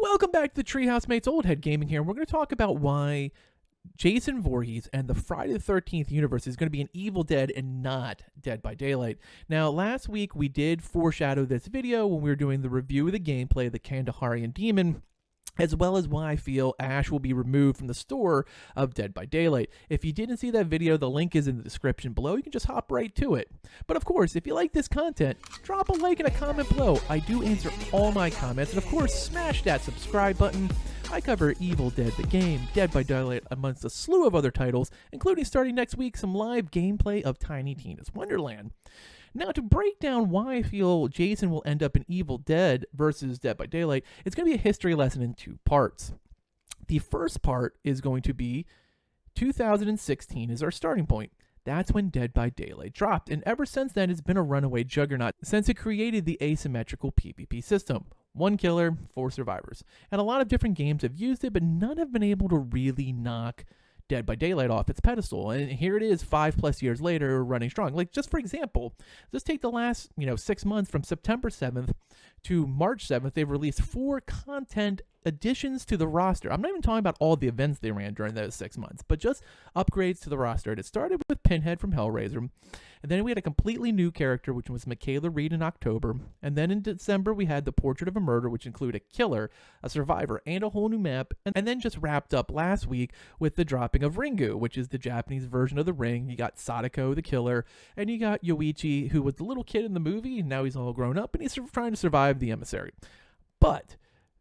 Welcome back to the Treehouse Mates Old Head Gaming here, and we're going to talk about why Jason Voorhees and the Friday the 13th universe is going to be an Evil Dead and not Dead by Daylight. Now, last week we did foreshadow this video when we were doing the review of the gameplay of the Kandaharian Demon, as well as why I feel Ash will be removed from the store of Dead by Daylight. If you didn't see that video, the link is in the description below. You can just hop right to it. But of course, if you like this content, drop a like and a comment below. I do answer all my comments, and of course, smash that subscribe button. I cover Evil Dead the game, Dead by Daylight, amongst a slew of other titles, including starting next week some live gameplay of Tiny Tina's Wonderland. Now, to break down why I feel Jason will end up in Evil Dead versus Dead by Daylight, it's going to be a history lesson in two parts. The first part is going to be 2016 is our starting point. That's when Dead by Daylight dropped, and ever since then it's been a runaway juggernaut since it created the asymmetrical PvP system. 1 killer, 4 survivors. And a lot of different games have used it, but none have been able to really knock Dead by Daylight off its pedestal, and here it is 5+ years later running strong. Like, just for example, just take the last 6 months from September 7th to March 7th. They've released 4 content additions to the roster. I'm not even talking about all the events they ran during those 6 months, but just upgrades to the roster. It started with Pinhead from Hellraiser, and then we had a completely new character, which was Michaela Reed in October, and then in December we had the Portrait of a Murder, which included a killer, a survivor, and a whole new map, and then just wrapped up last week with the dropping of Ringu, which is the Japanese version of the Ring. You got Sadako, the killer, and you got Yoichi, who was the little kid in the movie, and now he's all grown up, and he's trying to survive the emissary. But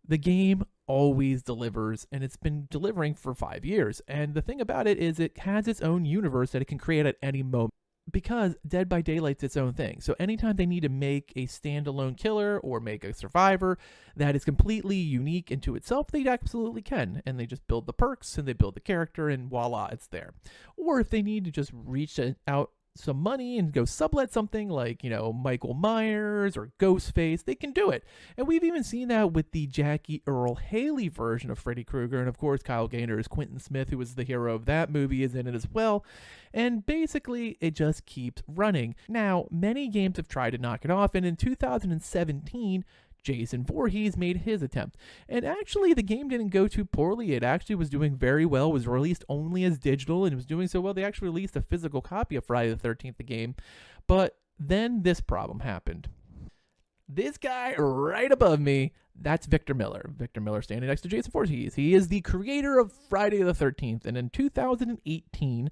the game always delivers, and it's been delivering for 5 years. And the thing about it is it has its own universe that it can create at any moment, because Dead by Daylight's its own thing. So anytime they need to make a standalone killer or make a survivor that is completely unique into itself, they absolutely can. And they just build the perks and they build the character, and voila, it's there. Or if they need to just reach out some money and go sublet something like, Michael Myers or Ghostface, they can do it. And we've even seen that with the Jackie Earle Haley version of Freddy Krueger, and of course Kyle Gaynor's Quentin Smith, who was the hero of that movie, is in it as well. And basically it just keeps running. Now, many games have tried to knock it off, and in 2017 Jason Vorhees made his attempt. And actually, the game didn't go too poorly. It actually was doing very well. It was released only as digital, and it was doing so well they actually released a physical copy of Friday the 13th, the game. But then this problem happened. This guy right above me, that's Victor Miller. Victor Miller standing next to Jason Voorhees. He is the creator of Friday the 13th, and in 2018,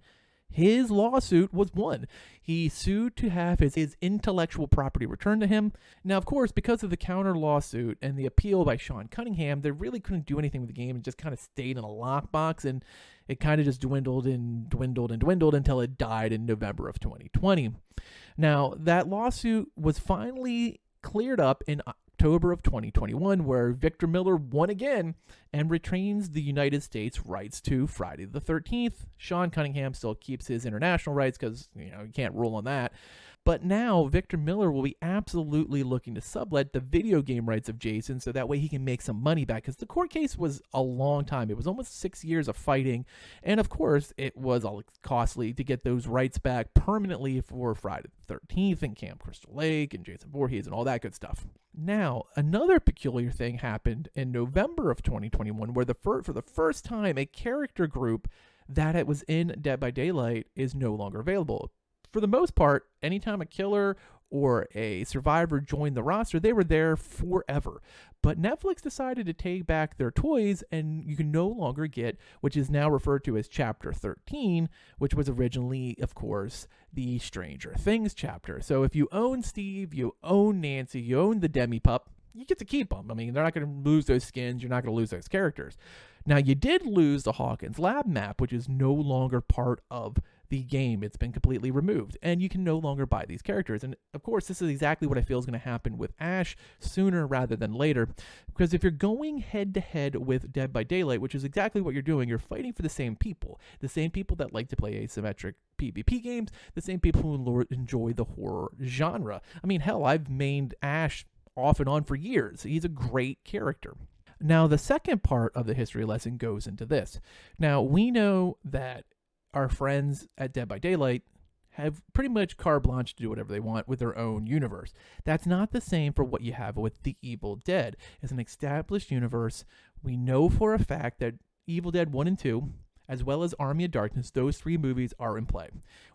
his lawsuit was won. He sued to have his intellectual property returned to him. Now, of course, because of the counter lawsuit and the appeal by Sean Cunningham, they really couldn't do anything with the game and just kind of stayed in a lockbox, and it kind of just dwindled until it died in November of 2020. Now, that lawsuit was finally cleared up in October of 2021, where Victor Miller won again and retains the United States rights to Friday the 13th. Sean Cunningham still keeps his international rights because, you can't rule on that. But now Victor Miller will be absolutely looking to sublet the video game rights of Jason so that way he can make some money back, because the court case was a long time. It was almost 6 years of fighting, and of course it was all costly to get those rights back permanently for Friday the 13th and Camp Crystal Lake and Jason Voorhees and all that good stuff. Now, another peculiar thing happened in November of 2021 where for the first time a character group that it was in Dead by Daylight is no longer available. For the most part, anytime a killer or a survivor joined the roster, they were there forever. But Netflix decided to take back their toys, and you can no longer get, which is now referred to as Chapter 13, which was originally, of course, the Stranger Things chapter. So if you own Steve, you own Nancy, you own the Demi-Pup, you get to keep them. I mean, they're not going to lose those skins. You're not going to lose those characters. Now, you did lose the Hawkins Lab map, which is no longer part of the game. It's been completely removed, and you can no longer buy these characters. And of course, this is exactly what I feel is going to happen with Ash sooner rather than later, because if you're going head to head with Dead by Daylight, which is exactly what you're doing, you're fighting for the same people that like to play asymmetric PvP games, the same people who enjoy the horror genre. I mean, hell, I've mained Ash off and on for years. He's a great character. Now, the second part of the history lesson goes into this. Now, we know that our friends at Dead by Daylight have pretty much carte blanche to do whatever they want with their own universe. That's not the same for what you have with The Evil Dead. It's an established universe. We know for a fact that Evil Dead 1 and 2, as well as Army of Darkness, those 3 movies are in play.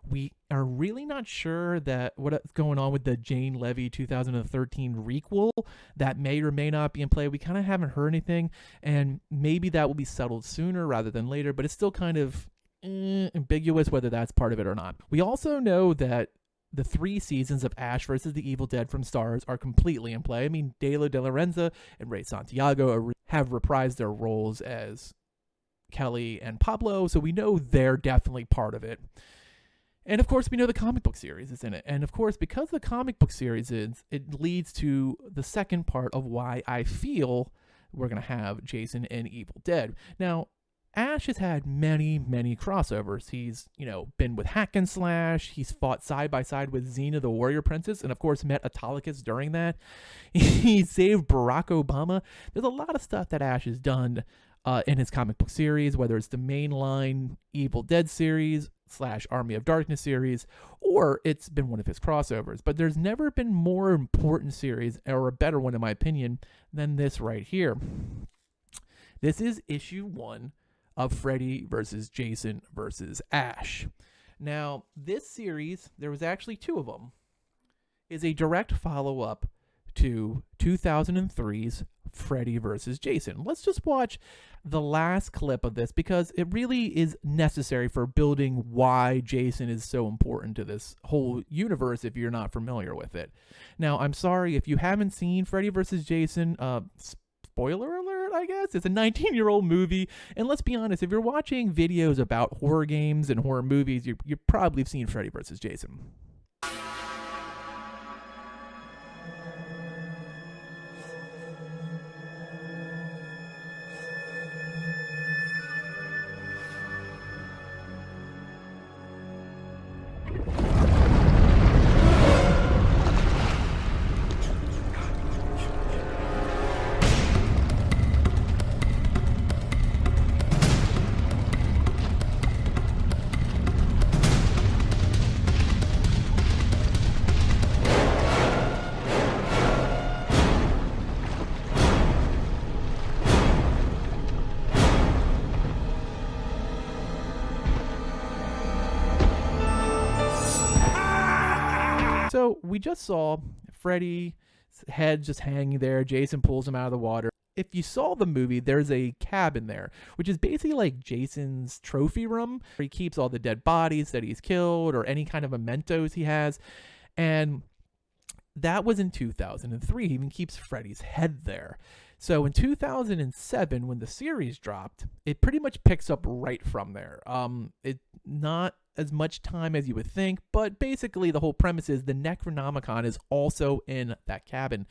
We are really not sure that what's going on with the Jane Levy 2013 requel. That may or may not be in play. We kind of haven't heard anything, and maybe that will be settled sooner rather than later, but it's still kind of ambiguous whether that's part of it or not. We also know that the 3 seasons of Ash vs. the Evil Dead from Starz are completely in play. I mean, Dalo De Lorenzo and Ray Santiago have reprised their roles as Kelly and Pablo, so we know they're definitely part of it. And of course, we know the comic book series is in it. And of course, because the comic book series is, it leads to the second part of why I feel we're going to have Jason and Evil Dead. Now, Ash has had many, many crossovers. He's, been with Hack and Slash. He's fought side by side with Xena the Warrior Princess, and of course met Autolycus during that. He saved Barack Obama. There's a lot of stuff that Ash has done in his comic book series, whether it's the mainline Evil Dead series / Army of Darkness series, or it's been one of his crossovers. But there's never been more important series, or a better one in my opinion, than this right here. This is issue 1 of Freddy versus Jason versus Ash. Now, this series, there was actually 2 of them, is a direct follow-up to 2003's Freddy versus Jason. Let's just watch the last clip of this because it really is necessary for building why Jason is so important to this whole universe if you're not familiar with it. Now, I'm sorry if you haven't seen Freddy versus Jason, spoiler alert, I guess. It's a 19-year-old movie, and let's be honest, if you're watching videos about horror games and horror movies, you probably have seen Freddy versus Jason. So we just saw Freddy's head just hanging there. Jason pulls him out of the water. If you saw the movie, there's a cabin there, which is basically like Jason's trophy room, where he keeps all the dead bodies that he's killed or any kind of mementos he has. And that was in 2003. He even keeps Freddy's head there. So in 2007, when the series dropped, it pretty much picks up right from there. It not as much time as you would think, but basically the whole premise is the Necronomicon is also in that cabin.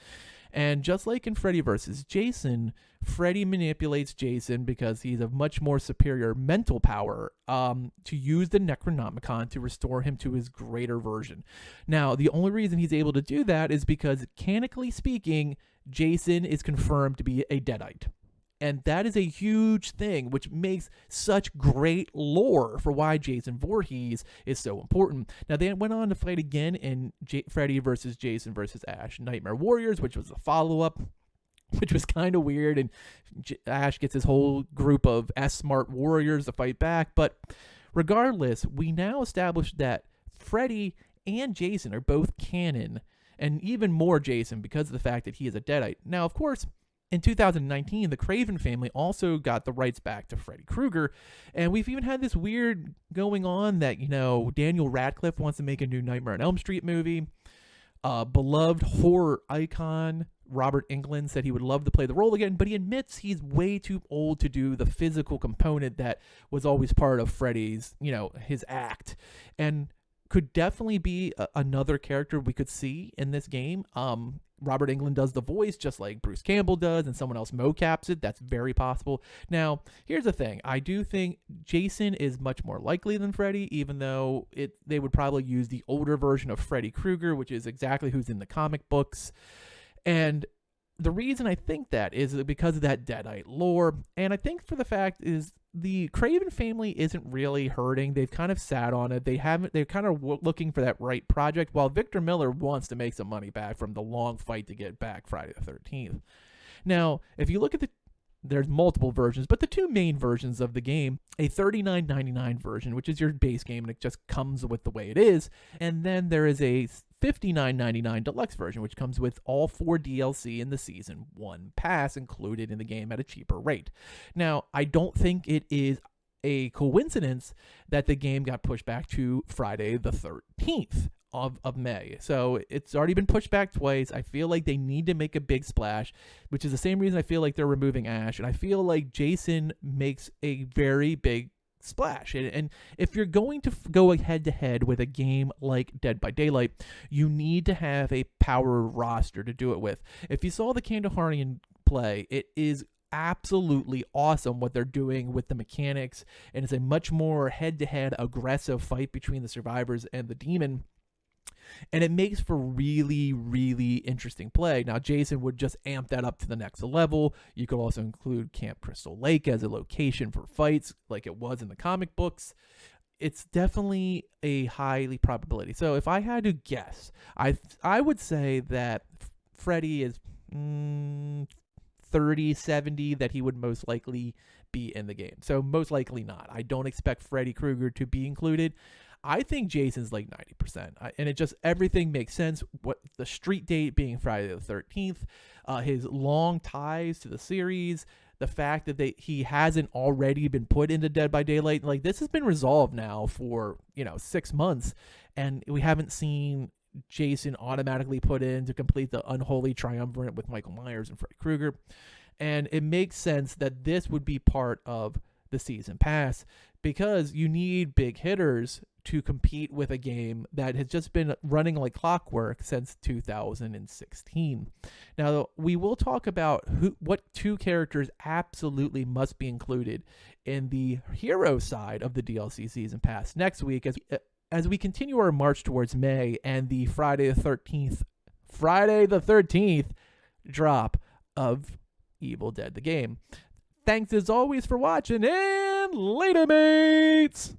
And just like in Freddy vs. Jason, Freddy manipulates Jason because he's a much more superior mental power to use the Necronomicon to restore him to his greater version. Now, the only reason he's able to do that is because, canonically speaking, Jason is confirmed to be a Deadite. And that is a huge thing, which makes such great lore for why Jason Vorhees is so important. Now, they went on to fight again in Freddy vs. Jason vs. Ash Nightmare Warriors, which was a follow-up, which was kind of weird. And Ash gets his whole group of S-smart warriors to fight back. But regardless, we now established that Freddy and Jason are both canon, and even more Jason because of the fact that he is a Deadite. Now, of course, in 2019, the Craven family also got the rights back to Freddy Krueger, and we've even had this weird going on that, Daniel Radcliffe wants to make a new Nightmare on Elm Street movie. Beloved horror icon Robert Englund said he would love to play the role again, but he admits he's way too old to do the physical component that was always part of Freddy's, his act, and could definitely be another character we could see in this game. Robert Englund does the voice just like Bruce Campbell does, and someone else mocaps it. That's very possible. Now, here's the thing. I do think Jason is much more likely than Freddy, even though they would probably use the older version of Freddy Krueger, which is exactly who's in the comic books. And the reason I think that is because of that Deadite lore, and I think for the fact is the Craven family isn't really hurting. They've kind of sat on it. They're kind of looking for that right project, while Victor Miller wants to make some money back from the long fight to get back Friday the 13th. Now, if you look at there's multiple versions, but the two main versions of the game, a $39.99 version, which is your base game and it just comes with the way it is, and then there is a $59.99 deluxe version, which comes with all 4 DLC in the Season 1 pass included in the game at a cheaper rate. Now, I don't think it is a coincidence that the game got pushed back to Friday the 13th of May. So it's already been pushed back twice. I feel like they need to make a big splash, which is the same reason I feel like they're removing Ash. And I feel like Jason makes a very big splash. And if you're going to go head to head with a game like Dead by Daylight, you need to have a power roster to do it with. If you saw the Kandaharian play, it is absolutely awesome what they're doing with the mechanics, and it's a much more head-to-head aggressive fight between the survivors and the demon, and it makes for really, really interesting play. Now, Jason would just amp that up to the next level. You could also include Camp Crystal Lake as a location for fights like it was in the comic books. It's definitely a highly probability. So if I had to guess, I would say that Freddy is 30-70 that he would most likely be in the game. So most likely not. I don't expect Freddy Krueger to be included. I think Jason's like 90%. And it just, everything makes sense. What the street date being Friday the 13th, his long ties to the series, the fact that he hasn't already been put into Dead by Daylight. Like, this has been resolved now for, 6 months, and we haven't seen Jason automatically put in to complete the unholy triumvirate with Michael Myers and Freddy Krueger. And it makes sense that this would be part of the season pass, because you need big hitters to compete with a game that has just been running like clockwork since 2016. Now, we will talk about what 2 characters absolutely must be included in the hero side of the DLC season pass next week, as we continue our march towards May and the Friday the 13th drop of Evil Dead the game. Thanks as always for watching, and later, mates!